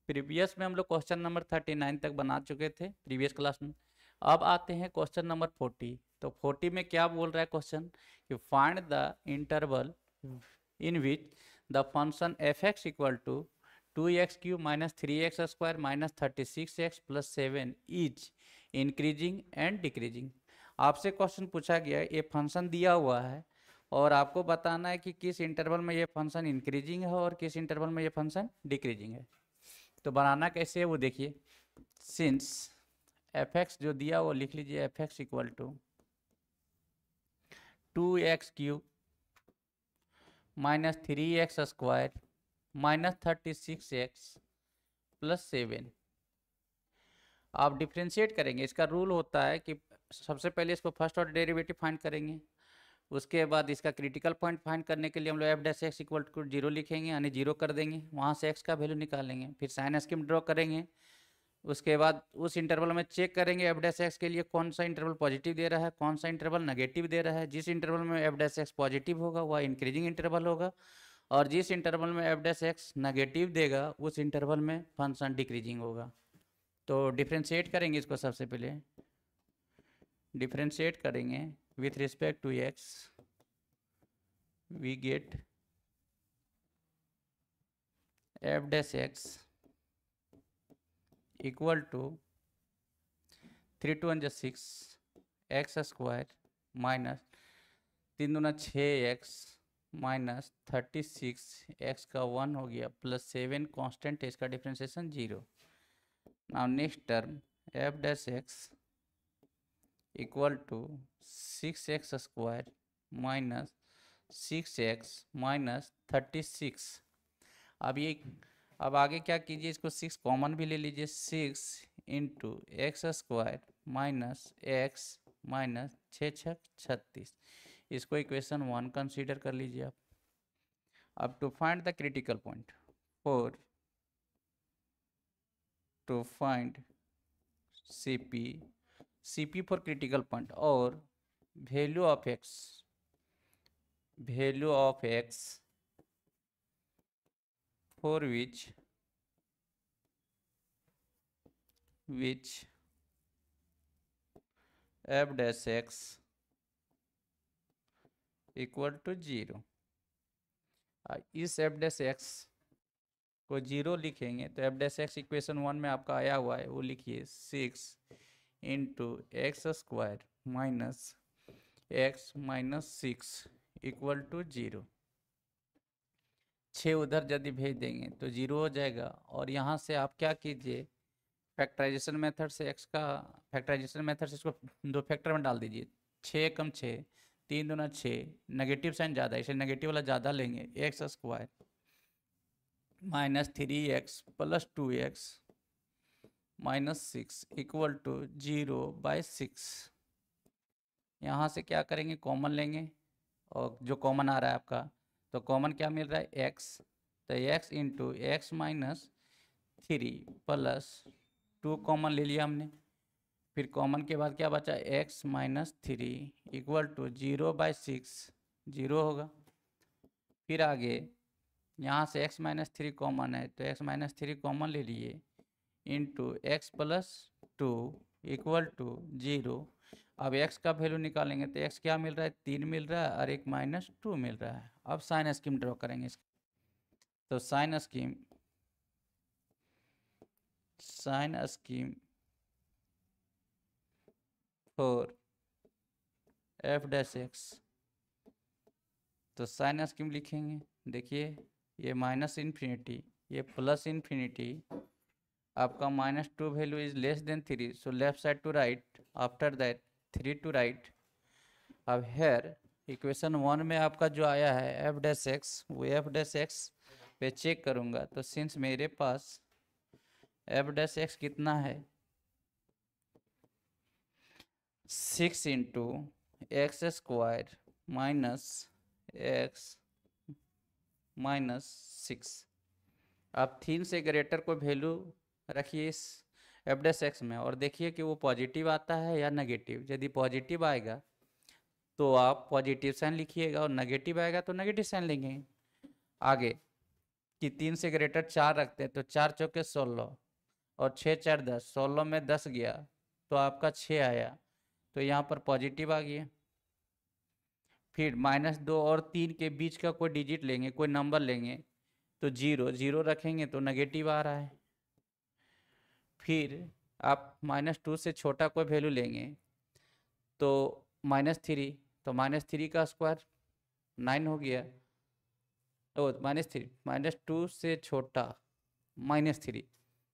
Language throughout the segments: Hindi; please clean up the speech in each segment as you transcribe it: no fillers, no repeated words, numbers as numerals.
प्रीवियस में हम लोग क्वेश्चन नंबर 39 तक बना चुके थे प्रीवियस क्लास में। अब आते हैं क्वेश्चन नंबर 40। तो 40 में क्या बोल रहा है क्वेश्चन कि find the interval in which the function f x equal to 2x³ minus 3x² minus 36x plus 7 is increasing and decreasing. आपसे क्वेश्चन पूछा गया है, ये फंक्शन दिया हुआ है और आपको बताना है कि किस इंटरवल में ये फंक्शन इंक्रीजिंग है और किस इंटरवल में ये फंक्शन डिक्रीजिंग है। तो बनाना कैसे है वो देखिए। सिंस एफ एक्स जो दिया वो लिख लीजिए, f x equal to 2x³ minus 3x² minus 36x plus 7। आप डिफ्रेंशिएट करेंगे, इसका रूल होता है कि सबसे पहले इसको फर्स्ट ऑर्डर डेरिवेटिव फाइंड करेंगे, उसके बाद इसका क्रिटिकल पॉइंट फाइंड करने के लिए हम लोग f dash x equal to 0 लिखेंगे, यानी 0 कर देंगे, वहाँ से एक्स का वैल्यू निकालेंगे, फिर साइन स्कीम ड्रॉ करेंगे। उसके बाद उस इंटरवल में चेक करेंगे एफ डैश एक्स के लिए कौन सा इंटरवल पॉजिटिव दे रहा है, कौन सा इंटरवल नेगेटिव दे रहा है। जिस इंटरवल में एफ डैश एक्स पॉजिटिव होगा वह इंक्रीजिंग इंटरवल होगा, और जिस इंटरवल में एफ डैश एक्स नेगेटिव देगा उस इंटरवल में फंक्शन डिक्रीजिंग होगा। तो डिफ्रेंशिएट करेंगे इसको, सबसे पहले डिफ्रेंशिएट करेंगे with respect to x, we get f dash x equal to 3 2 1 6 x² minus 3 दूना 6x माइनस 36 x का 1 हो गया प्लस 7 कांस्टेंट है, इसका differentiation 0। Now next term f dash x equal to 6x² minus 6x minus 36। अब आगे क्या कीजिए, इसको 6 कॉमन भी ले लीजिए, 6 into x² minus x minus 6 36। इसको इक्वेशन 1 कंसीडर कर लीजिए आप। अब to find the critical point, for to find CP for critical point और value of x for which f dash x equal to 0। इस f dash x को 0 लिखेंगे तो f dash x इक्वेशन 1 में आपका आया हुआ है, वो लिखिए 6 into x² minus x minus 6 equal to 0। 6 उधर यदि भेज देंगे तो 0 हो जाएगा, और यहाँ से आप क्या कीजिए, फैक्टराइजेशन मेथड से x का फैक्टराइजेशन मेथड से इसको 2 फैक्टर में डाल दीजिए। 6 कम 6 3 दूना 6, नेगेटिव साइन ज़्यादा है इसलिए नेगेटिव वाला ज़्यादा लेंगे, x² minus 3x plus 2x minus 6 equal to 0/6। यहाँ से क्या करेंगे, कॉमन लेंगे, और जो कॉमन आ रहा है आपका, तो कॉमन क्या मिल रहा है x, तो x into x minus 3 plus 2 common ले लिया हमने, फिर कॉमन के बाद क्या बचा x माइनस 3 इक्वल टू 0/6, 0 होगा। फिर आगे यहाँ से x माइनस 3 कॉमन है तो x माइनस 3 कॉमन ले लिए, into x plus 2 equal to 0। अब x का वैल्यू निकालेंगे तो x क्या मिल रहा है, 3 मिल रहा है, और एक माइनस 2 मिल रहा है। अब साइन स्कीम ड्रॉ करेंगे इसका, तो sign scheme for f dash x, तो साइन स्कीम लिखेंगे, देखिए ये माइनस इन्फिनिटी ये प्लस इन्फिनिटी, आपका -2 value is less than 3, so left side to right, after that 3 to right. अब हेयर इक्वेशन 1 में आपका जो आया है एफ डैश एक्स, वो एफ डैश एक्स पे चेक करूँगा, तो सिंस मेरे पास एफ डैश एक्स कितना है 6 into x² minus x minus 6। आप 3 से ग्रेटर को वैल्यू रखिए इस एफ डैश एक्स में और देखिए कि वो पॉजिटिव आता है या नेगेटिव। यदि पॉजिटिव आएगा तो आप पॉजिटिव साइन लिखिएगा और नेगेटिव आएगा तो नेगेटिव साइन लेंगे। आगे कि 3 से ग्रेटर 4 रखते हैं तो 4 चौके 16 और 6 4 10, 16 में 10 गया तो आपका 6 आया, तो यहाँ पर पॉजिटिव आ गया। फिर -2 और 3 के बीच का कोई डिजिट लेंगे, कोई नंबर लेंगे, तो 0 0 रखेंगे तो नेगेटिव आ रहा है। फिर आप -2 से छोटा कोई वैल्यू लेंगे तो -3, तो -3 का स्क्वायर 9 हो गया। ओ -3, -2 से छोटा -3,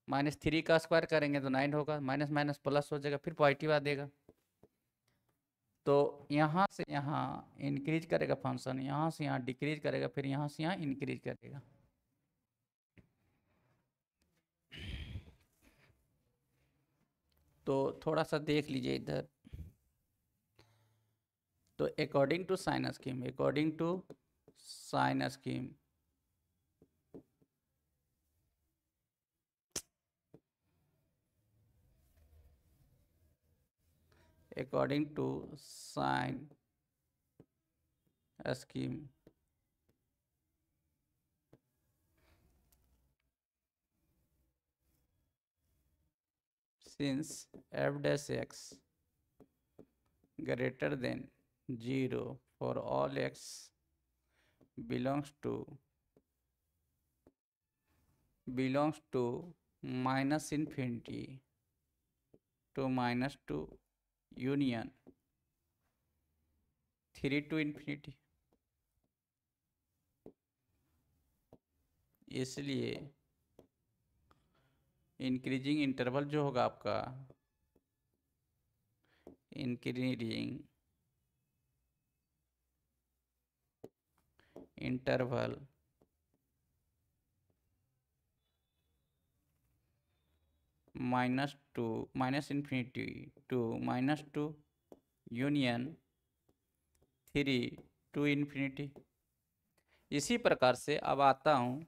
-3 का स्क्वायर करेंगे तो 9 होगा, माइनस माइनस प्लस हो जाएगा, फिर पॉजिटिव आ देगा। तो यहाँ से यहाँ इंक्रीज करेगा फंक्शन, यहाँ से यहाँ डिक्रीज करेगा, फिर यहाँ से यहाँ इंक्रीज करेगा। तो थोड़ा सा देख लीजिए इधर। तो according to sign scheme, according to sign scheme, according to sine scheme, since f dash x greater than 0 for all x belongs to minus infinity to -2 union 3 to infinity, इसलिए इंक्रीजिंग इंटरवल जो होगा आपका, increasing interval -infinity to -2 union 3 to infinity। इसी प्रकार से अब आता हूं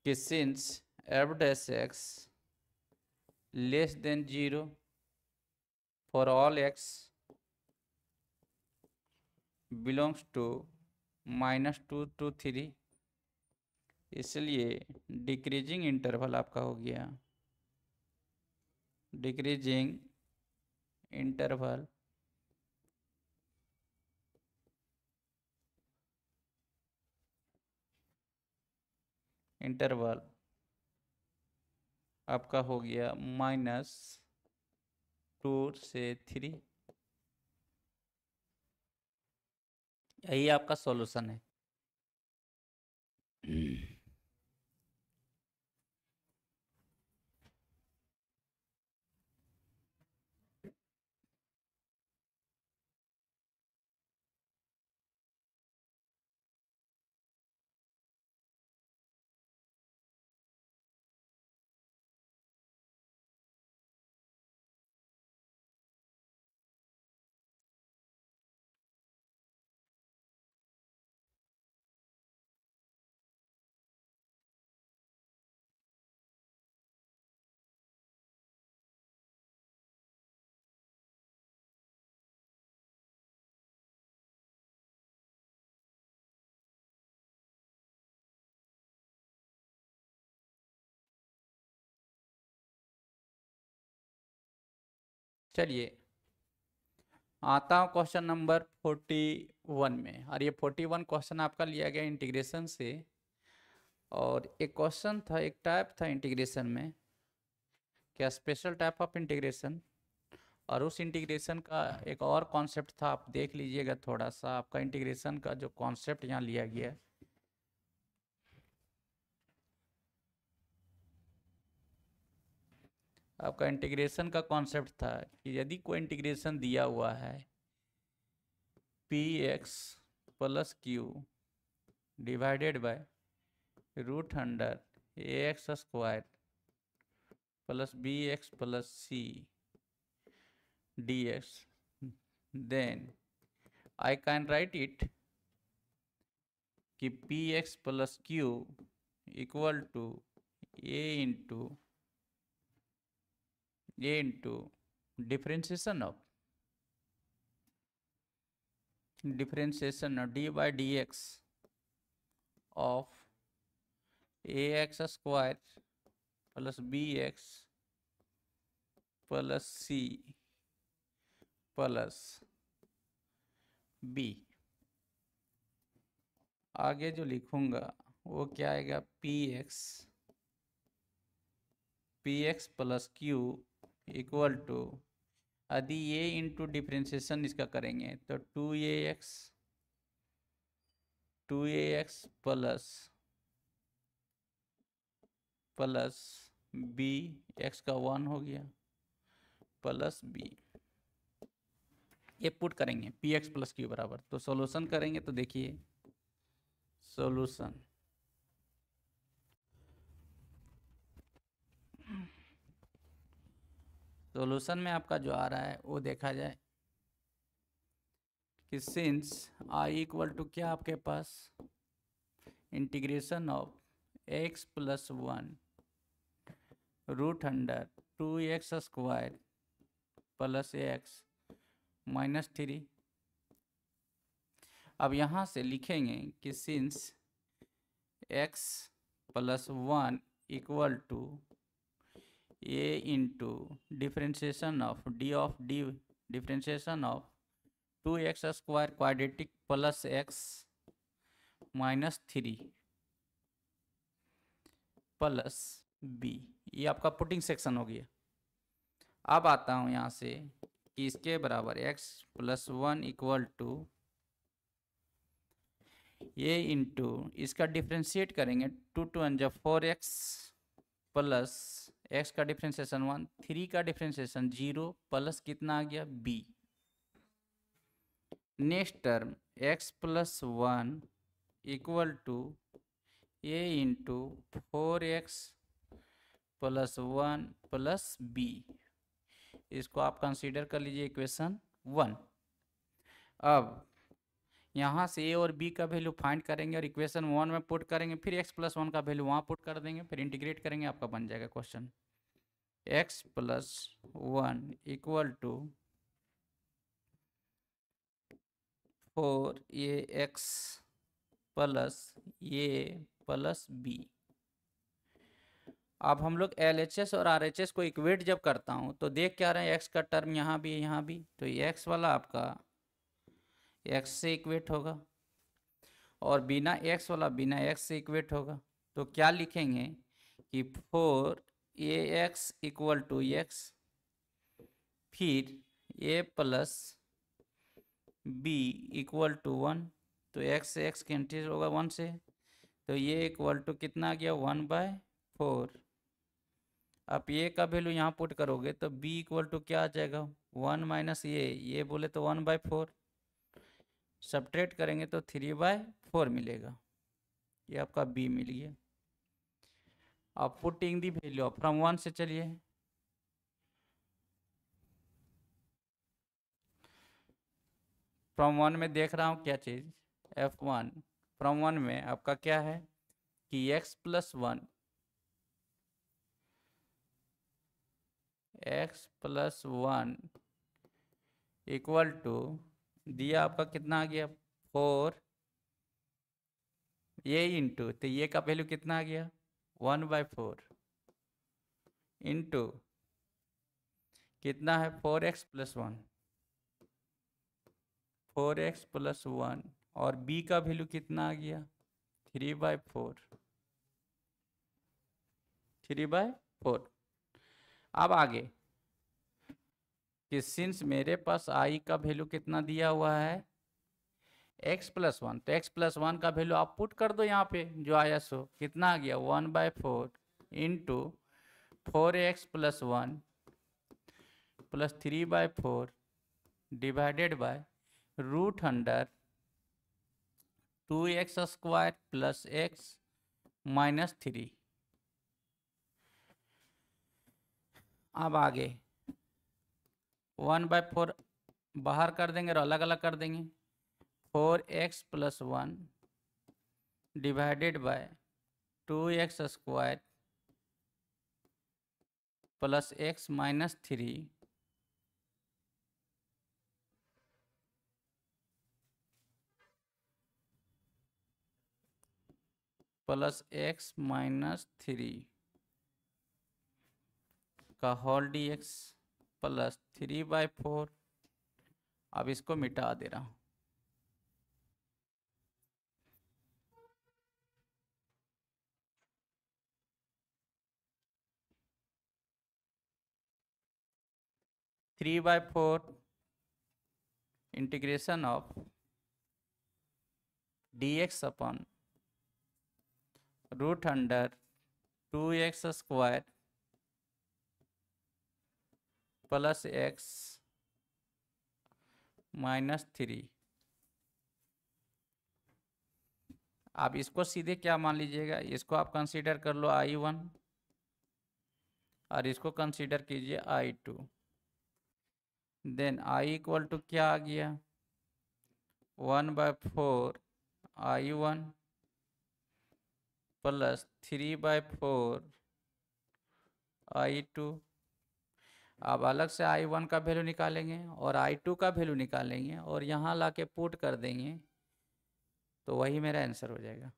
कि since f dash x less than 0 for all x belongs to -2 to 3, इसलिए डिक्रीजिंग इंटरवल आपका हो गया, डिक्रीजिंग इंटरवल आपका हो गया -2 से 3। यही आपका सॉल्यूशन है। चलिए आता हूँ क्वेश्चन नंबर 41 में, और ये 41 क्वेश्चन आपका लिया गया इंटीग्रेशन से। और एक क्वेश्चन था, एक टाइप था इंटीग्रेशन में, क्या स्पेशल टाइप ऑफ इंटीग्रेशन, और उस इंटीग्रेशन का एक और कॉन्सेप्ट था। आप देख लीजिएगा थोड़ा सा, आपका इंटीग्रेशन का जो कॉन्सेप्ट यहाँ लिया गया है, आपका इंटीग्रेशन का कॉन्सेप्ट था कि यदि कोई इंटीग्रेशन दिया हुआ है px plus q divided by √ax² plus bx plus c dx, then I can write it कि px plus q equal to a into differentiation of dy dx of ax square plus bx plus c plus b। आगे जो लिखूंगा वो क्या आएगा, px plus q equal to, यदि ये इंटू डिफ्रेंशिएशन इसका करेंगे तो 2ax प्लस b, x का 1 हो गया, प्लस b। ये पुट करेंगे px प्लस q बराबर, तो सॉल्यूशन करेंगे तो देखिए सॉल्यूशन में आपका जो आ रहा है वो देखा जाए कि सिंस i इक्वल टू क्या आपके पास integration of x plus 1 root under 2x square plus x minus 3। अब यहाँ से लिखेंगे कि since x plus 1 equal to a into differentiation of d differentiation of 2x square quadratic plus x minus 3 plus b। ये आपका पुटिंग सेक्शन हो गया। अब आता हूँ यहाँ से कि इसके बराबर x प्लस 1 इक्वल टू ये इंटू इसका डिफ्रेंशिएट करेंगे 2 2 जा 4x प्लस x का डिफ्रेंशिएशन 1, 3 का डिफ्रेंशिएशन 0 प्लस कितना आ गया b। Next term x plus 1 equal to a into 4x plus 1 plus b। इसको आप कंसीडर कर लीजिए इक्वेशन 1। अब यहाँ से a और b का वैल्यू फाइंड करेंगे और इक्वेशन 1 में पुट करेंगे, फिर x प्लस 1 का वैल्यू वहाँ पुट कर देंगे, फिर इंटीग्रेट करेंगे, आपका बन जाएगा question x plus 1 equal to 4ax plus a plus b। अब हम लोग LHS और RHS को इक्वेट जब करता हूँ तो देख क्या रहे हैं, x का टर्म यहाँ भी यहाँ भी, तो ये x वाला आपका x से इक्वेट होगा और बिना x वाला बिना x से इक्वेट होगा। तो क्या लिखेंगे कि 4ax इक्वल टू x, फिर a plus b equal to 1, तो x से x कैंसिल होगा 1 से, तो ये इक्वल टू कितना आ गया 1/4। आप ये का वैल्यू यहाँ पुट करोगे तो b इक्वल टू क्या आ जाएगा 1 माइनस ये बोले तो 1/4, सब्ट्रैक्ट करेंगे तो 3/4 मिलेगा। ये आपका b मिल गया। अब पुटिंग दी वैल्यू फ्रॉम 1 से चलिए, फ्रॉम 1 में देख रहा हूँ क्या चीज़ f1, फ्रॉम 1 में आपका क्या है कि x प्लस 1 इक्वल टू दिया आपका कितना आ गया 4, ये इंटू, तो ये का वैल्यू कितना आ गया 1/4 इंटू कितना है 4x प्लस 1, 4x प्लस 1 और b का वैल्यू कितना आ गया 3/4। अब आगे कि सिंस मेरे पास i का वैल्यू कितना दिया हुआ है x प्लस 1, तो x प्लस 1 का वैल्यू आप पुट कर दो यहाँ पे जो आया सो कितना आ गया 1/4 into 4x plus 1 plus 3/4 divided by root under 2x square plus x minus 3। अब आगे 1/4 बाहर कर देंगे और अलग अलग कर देंगे, 4x plus 1 divided bye 2x square plus x minus 3 . Plus x minus 3 का होल डी एक्स प्लस 3/4। अब इसको मिटा दे रहा हूँ। Three by four integration of dx upon root under 2x square plus x minus 3। आप इसको सीधे क्या मान लीजिएगा, इसको आप कंसीडर कर लो I1 और इसको कंसीडर कीजिए I2। Then I equal to क्या आ गया, 1/4 I1 प्लस 3/4 I2। अब अलग से I1 का वैल्यू निकालेंगे और I2 का वैल्यू निकालेंगे और यहाँ ला के पुट कर देंगे, तो वही मेरा आंसर हो जाएगा।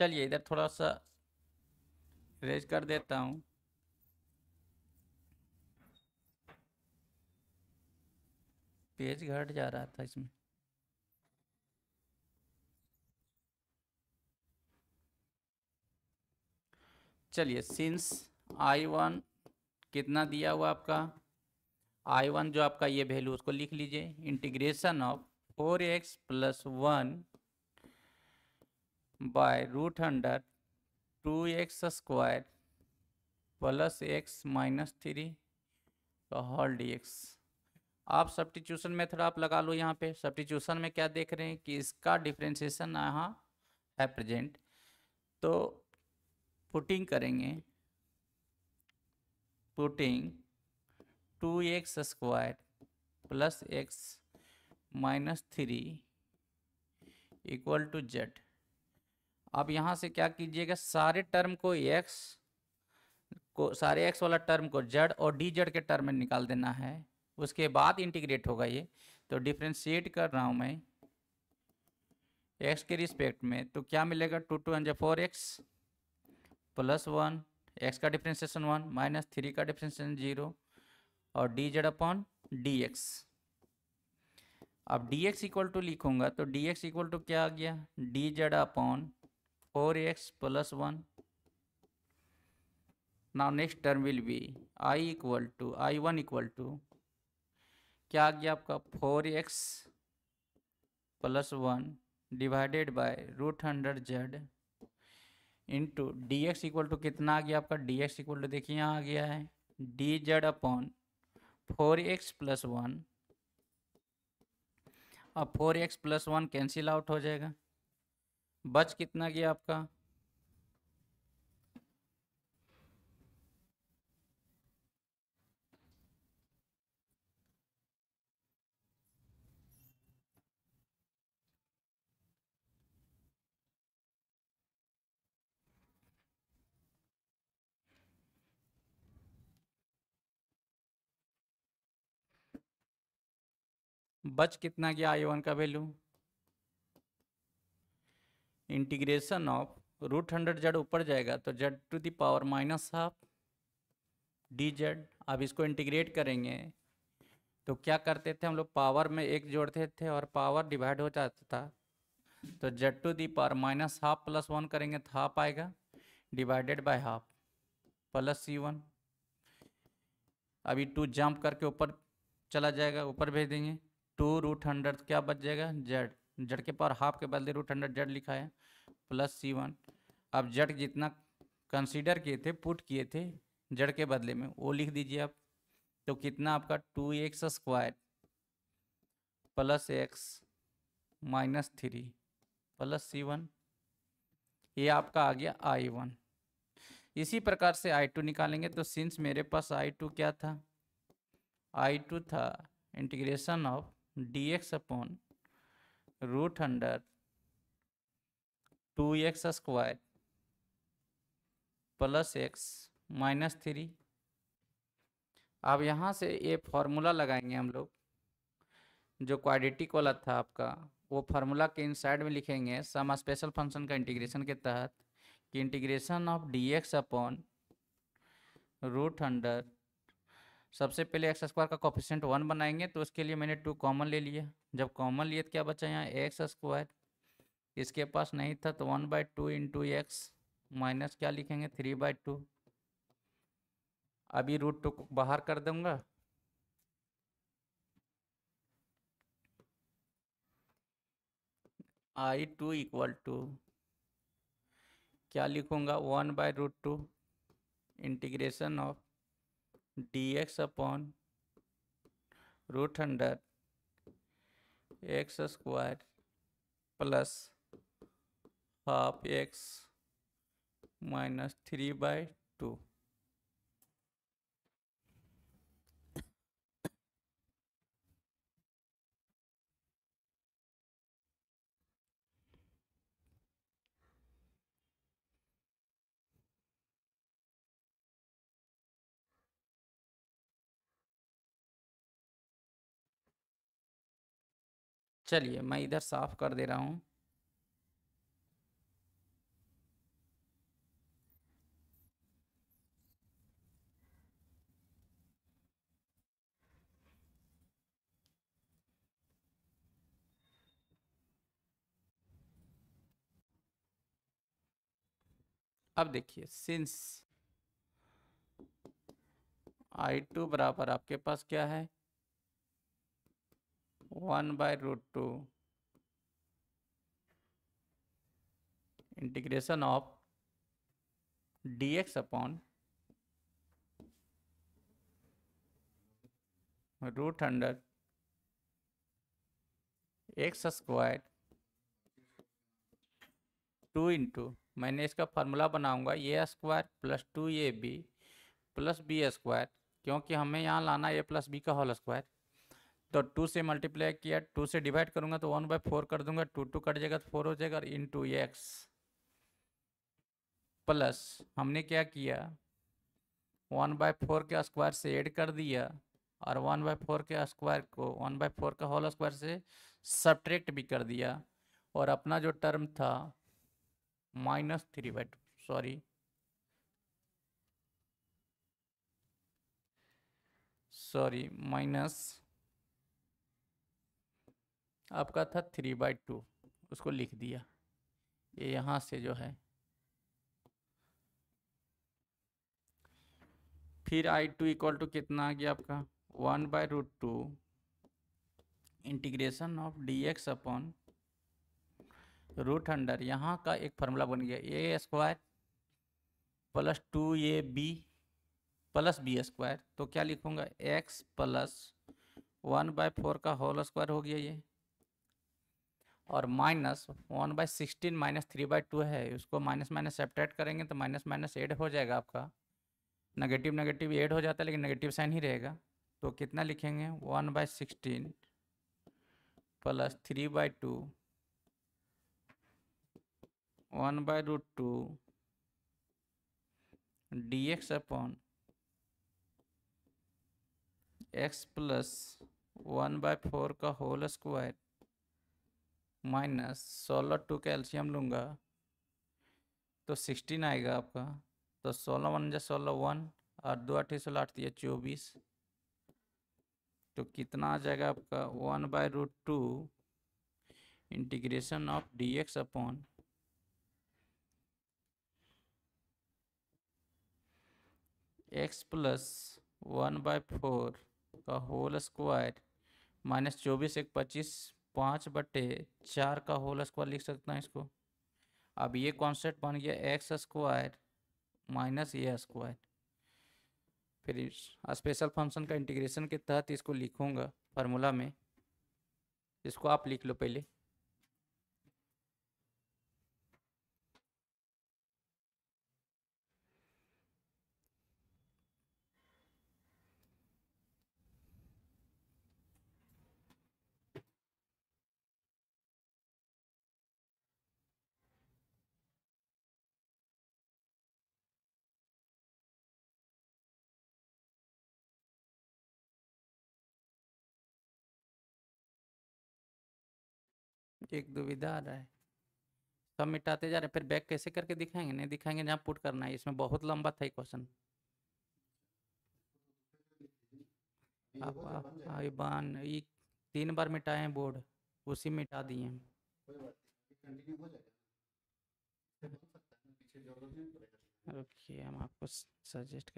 चलिए इधर थोड़ा सा रेज कर देता हूँ। पेज घट जा रहा था इसमें। चलिए सिंस I1 कितना दिया हुआ आपका, I1 जो आपका ये वैल्यू उसको लिख लीजिए, integration of 4x plus 1 by root under 2x square plus x minus 3 का होल dx। आप सब्स्टिट्यूशन मेथड आप लगा लो यहाँ पे। सब्स्टिट्यूशन में क्या देख रहे हैं कि इसका डिफरेंशिएशन यहाँ है प्रेजेंट, तो पुटिंग करेंगे, putting 2x square plus x minus 3 equal to z. अब यहाँ से क्या कीजिएगा, सारे टर्म को सारे x वाला टर्म को z और dz के टर्म में निकाल देना है, उसके बाद इंटीग्रेट होगा ये। तो डिफ्रेंशिएट कर रहा हूँ मैं x के रिस्पेक्ट में, तो क्या मिलेगा, 2 2 4x प्लस 1, x का डिफ्रेंशिएशन 1 माइनस 3 का डिफ्रेंशिएशन 0 और dz अपॉन dx। अब dx इक्वल टू लिखूंगा तो dx इक्वल टू क्या आ गया, dz upon 4x plus 1। Now next term will be I1 equal to क्या आ गया आपका, 4x plus 1 divided by root under z into dx equal to कितना आ गया आपका, dx इक्वल टू देखिए यहाँ आ गया है dz अपॉन 4x प्लस 1। अब 4x प्लस 1 कैंसिल आउट हो जाएगा, बच कितना गया आपका, बच कितना गया I1 का वैल्यू, integration of root under z ऊपर जाएगा तो z to the power minus half dz। अब इसको इंटीग्रेट करेंगे तो क्या करते थे हम लोग, पावर में एक जोड़ते थे और पावर डिवाइड हो जाता था, तो z to the power minus half plus 1 करेंगे तो हाफ आएगा divided by half plus C1। अभी 2 जंप करके ऊपर चला जाएगा, ऊपर भेज देंगे, 2 रूट अंडर क्या बच जाएगा, z के पावर हाफ के बदले रूट अंडर z लिखा है प्लस C1। अब z जितना कंसीडर किए थे, पुट किए थे z के बदले में, वो लिख दीजिए आप तो कितना आपका 2x² plus x minus 3 plus c1, ये आपका आ गया I1। इसी प्रकार से I2 निकालेंगे। तो सिंस मेरे पास I2 क्या था, I2 था integration of dx upon root under 2x² plus x minus 3। अब यहाँ से ये फॉर्मूला लगाएंगे हम लोग, जो क्वाड्रेटिक वाला था आपका, वो फार्मूला के इनसाइड में लिखेंगे सम स्पेशल फंक्शन का इंटीग्रेशन के तहत कि integration of dx upon root under, सबसे पहले x² का कोफिशिएंट 1 बनाएंगे, तो उसके लिए मैंने 2 कॉमन ले लिया। जब कॉमन लिए तो क्या बचा यहाँ x², इसके पास नहीं था तो 1/2 इंटू x माइनस क्या लिखेंगे 3/2। अभी √2 को बाहर कर दूंगा, I2 इक्वल टू क्या लिखूंगा 1/√2 integration of dx upon root under x² plus half x minus 3/2। चलिए मैं इधर साफ कर दे रहा हूँ। अब देखिए सिंस I2 बराबर आपके पास क्या है 1/√2 integration of dx upon root under x² 2 into, मैंने इसका फार्मूला बनाऊंगा a² plus 2ab plus b², क्योंकि हमें यहाँ लाना a प्लस बी का होल स्क्वायर। तो 2 से मल्टीप्लाई किया, 2 से डिवाइड करूंगा तो 1/4 कर दूंगा, 2 कट जाएगा तो 4 हो जाएगा, और इंटू x प्लस हमने क्या किया 1/4 के स्क्वायर से ऐड कर दिया, और 1/4 के स्क्वायर को 1/4 का होल स्क्वायर से सब्ट्रैक्ट भी कर दिया, और अपना जो टर्म था -3/2, सॉरी माइनस आपका था 3/2, उसको लिख दिया। ये यहाँ से जो है, फिर I2 इक्वल टू कितना आ गया आपका 1/√2 integration of dx upon root under, यहाँ का एक फार्मूला बन गया a² plus 2ab plus b², तो क्या लिखूंगा x प्लस 1/4 का होल स्क्वायर हो गया ये, और माइनस 1/16 माइनस 3/2 है, उसको माइनस माइनस सब्ट्रैक्ट करेंगे तो माइनस माइनस ऐड हो जाएगा आपका, नेगेटिव नेगेटिव ऐड हो जाता है लेकिन नेगेटिव साइन ही रहेगा। तो कितना लिखेंगे 1/16 plus 3/2 1/√2 dx upon x plus 1/4 का होल स्क्वायर माइनस 16 2 का एलसीएम लूँगा तो 16 आएगा आपका, तो 16 1 16 1 और 2 8 16 8 24, तो कितना आ जाएगा आपका 1/√2 integration of dx upon x plus 1/4 का होल स्क्वायर माइनस 24 1 25 5/4 का होल स्क्वायर लिख सकता हूँ इसको। अब ये कॉन्सेप्ट बन गया x² माइनस a²। फिर स्पेशल फंक्शन का इंटीग्रेशन के तहत इसको लिखूंगा फार्मूला में, इसको आप लिख लो पहले। एक दुविधा आ रहा है, सब मिटाते जा रहे हैं, फिर बैक कैसे करके दिखाएंगे? नहीं दिखाएंगे, जहाँ पुट करना है। इसमें बहुत लंबा था ये क्वेश्चन। आप ये 3 बार मिटाए हैं बोर्ड, उसी में मिटा दिए हैं। ओके, हम आपको सजेस्ट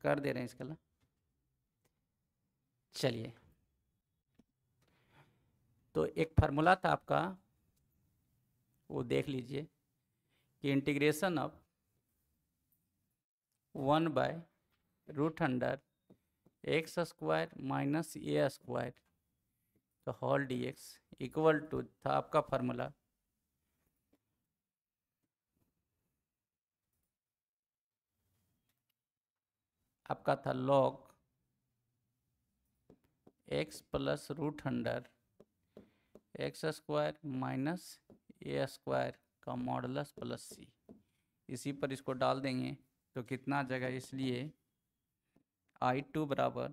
कर दे रहे हैं इसका। चलिए, तो एक फार्मूला था आपका, वो देख लीजिए कि integration of 1/√x² minus a² का होल dx इक्वल टू था आपका फार्मूला आपका था log x plus √x² minus a² का मॉडुलस प्लस c। इसी पर इसको डाल देंगे तो कितना आ जाएगा, इसलिए I2 बराबर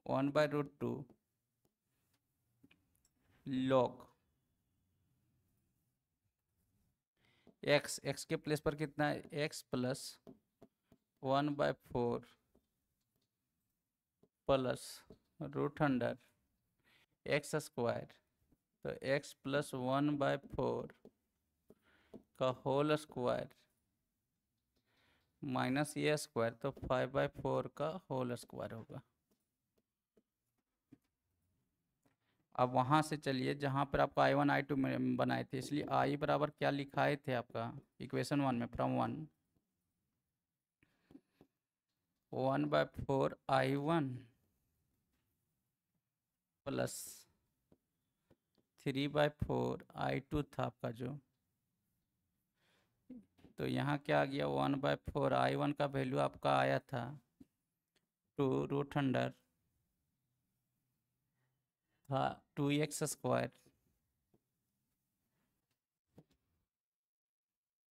1/√2 log x के प्लेस पर कितना है, x प्लस 1/4 प्लस √x², तो x प्लस 1/4 का होल स्क्वायर माइनस a², तो 5/4 का होल स्क्वायर होगा। अब वहाँ से चलिए जहाँ पर आपका I1 I2 में बनाए थे, इसलिए I बराबर क्या लिखाए थे आपका इक्वेशन 1 में, फ्रॉम 1/4 I1 प्लस 3/4 I2 था आपका जो, तो यहाँ क्या आ गया, 1/4 I1 का वैल्यू आपका आया था 2√2x²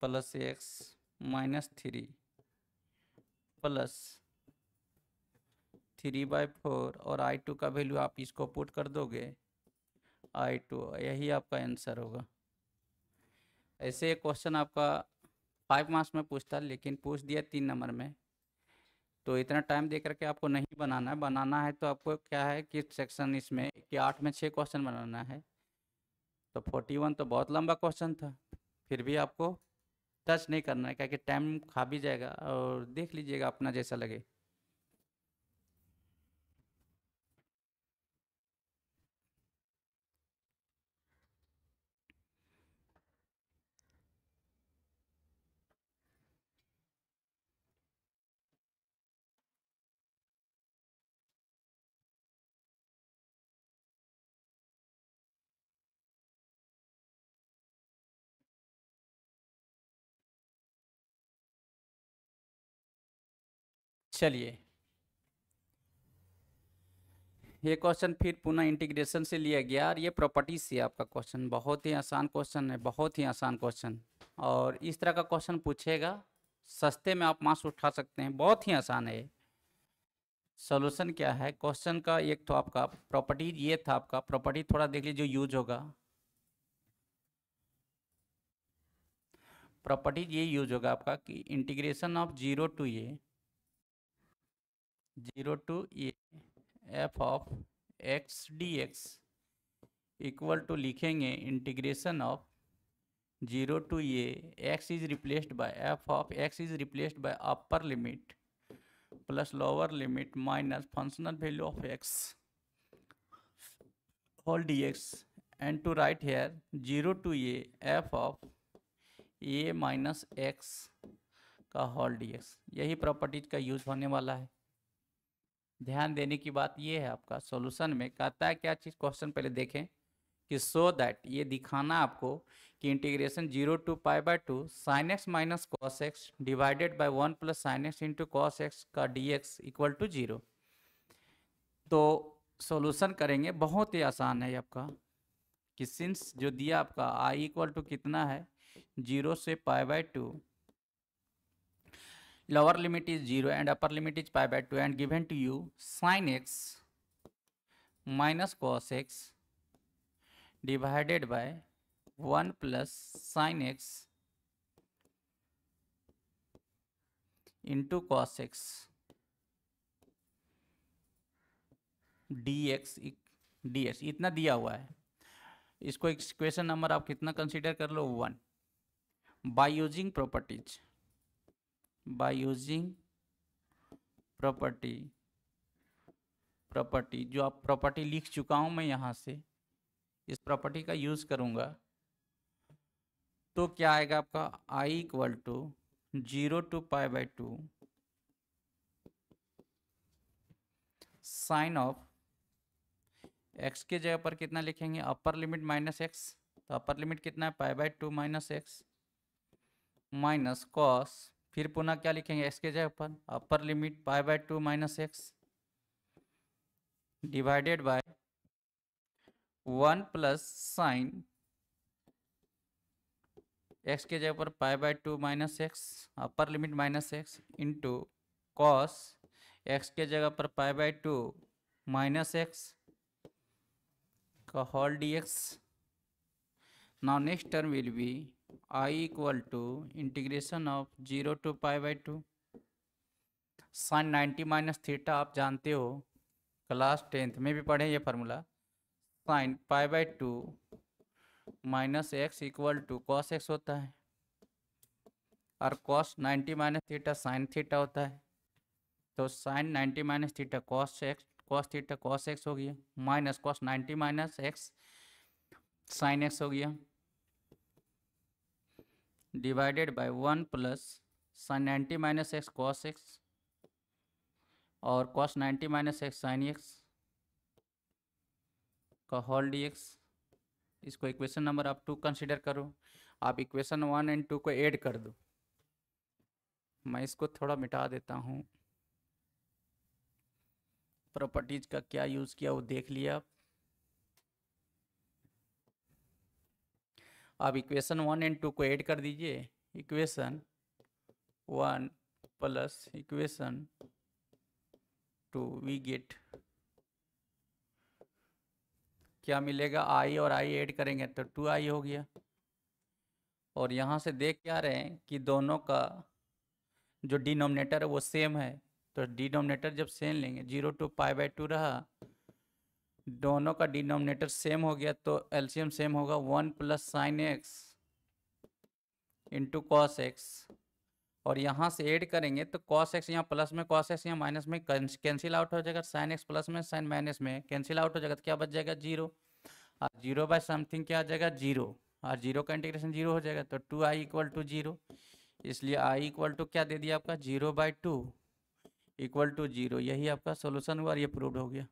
plus x minus 3 plus 3/4 और I2 का वैल्यू आप इसको पुट कर दोगे I2, यही आपका आंसर होगा। ऐसे एक क्वेश्चन आपका 5 मार्क्स में पूछता, लेकिन पूछ दिया 3 नंबर में, तो इतना टाइम दे करके आपको नहीं बनाना है। बनाना है तो आपको क्या है कि सेक्शन इसमें कि 8 में 6 क्वेश्चन बनाना है, तो 41 तो बहुत लंबा क्वेश्चन था, फिर भी आपको टच नहीं करना है, क्या कि टाइम खा भी जाएगा, और देख लीजिएगा अपना जैसा लगे। चलिए, ये क्वेश्चन फिर पुनः इंटीग्रेशन से लिया गया, और ये प्रॉपर्टी से आपका क्वेश्चन बहुत ही आसान क्वेश्चन है, बहुत ही आसान क्वेश्चन। और इस तरह का क्वेश्चन पूछेगा, सस्ते में आप मार्क्स उठा सकते हैं, बहुत ही आसान है। सॉल्यूशन क्या है क्वेश्चन का, एक तो आपका प्रॉपर्टी ये था, आपका प्रॉपर्टी थोड़ा देख लीजिए जो यूज होगा। प्रॉपर्टीज ये यूज होगा आपका कि integration of 0 to a f of x dx equal to लिखेंगे integration of 0 to a x is replaced by f of x is replaced by upper limit plus lower limit minus functional value of x whole dx and to write here 0 to a f of a minus x का होल dx। यही प्रॉपर्टीज का यूज होने वाला है। ध्यान देने की बात ये है, आपका सॉल्यूशन में कहता है क्या चीज़, क्वेश्चन पहले देखें कि सो दैट ये दिखाना आपको कि integration 0 to π/2 sin x minus cos x divided by 1 plus sine x into cos x का dx इक्वल टू 0। तो सॉल्यूशन करेंगे, बहुत ही आसान है आपका कि सिंस जो दिया आपका i इक्वल टू कितना है 0 से π/2, lower limit is 0 and upper limit is π/2 and given to you sin x minus cos x divided by 1 plus sin x into cos x dx इतना दिया हुआ है। इसको इक्वेशन नंबर आप कितना कंसीडर कर लो 1। बाय यूजिंग प्रॉपर्टी जो आप प्रॉपर्टी लिख चुका हूं मैं, यहाँ से इस प्रॉपर्टी का यूज करूंगा तो क्या आएगा आपका i equal to 0 to π/2 sine of x के जगह पर कितना लिखेंगे अपर लिमिट माइनस एक्स, तो अपर लिमिट कितना है π/2 माइनस एक्स माइनस कॉस, फिर पुनः क्या लिखेंगे x के जगह पर upper limit π/2 minus X divided by 1 plus sine x के जगह पर π/2 minus X upper limit minus X into cos x के जगह पर π/2 माइनस एक्स का whole dx। Now next term will be i equal to integration of 0 to π/2 sine 90 minus theta, आप जानते हो क्लास 10th में भी पढ़े ये formula, sine π/2 minus X equal to cos X होता है और cos 90 minus theta sine theta होता है। तो sine 90 minus theta cos theta cos X हो गया minus cos 90 minus X sine X हो गया divided by 1 plus sine 90 minus X cos X और cos 90 minus X sine X का होल dx। इसको इक्वेशन नंबर आप 2 कंसीडर करो। आप इक्वेशन 1 एंड 2 को ऐड कर दो। मैं इसको थोड़ा मिटा देता हूँ। प्रॉपर्टीज का क्या यूज किया वो देख लिया आप इक्वेशन 1 एंड 2 को ऐड कर दीजिए। Equation 1 plus equation 2 we get क्या मिलेगा, i और i ऐड करेंगे तो 2i हो गया। और यहाँ से देख क्या रहे हैं कि दोनों का जो डिनोमिनेटर है वो सेम है, तो डिनोमिनेटर जब सेम लेंगे 0 to π/2 रहा, दोनों का डिनोमिनेटर सेम हो गया तो एलसीएम सेम होगा 1 plus sine x into cos X. और यहाँ से ऐड करेंगे तो कॉस एक्स यहाँ प्लस में कॉस एक्स यहाँ माइनस में कैंसिल आउट हो जाएगा, साइन एक्स प्लस में साइन माइनस में कैंसिल आउट हो जाएगा तो क्या बच जाएगा 0 और 0 बाय समथिंग क्या आ जाएगा 0 और 0 का इंटीग्रेशन 0 हो जाएगा तो 2i इक्वल टू 0। इसलिए i इक्वल टू क्या दे दिया आपका 0/2 इक्वल टू 0। यही आपका सोल्यूशन हुआ और ये प्रूव्ड हो गया।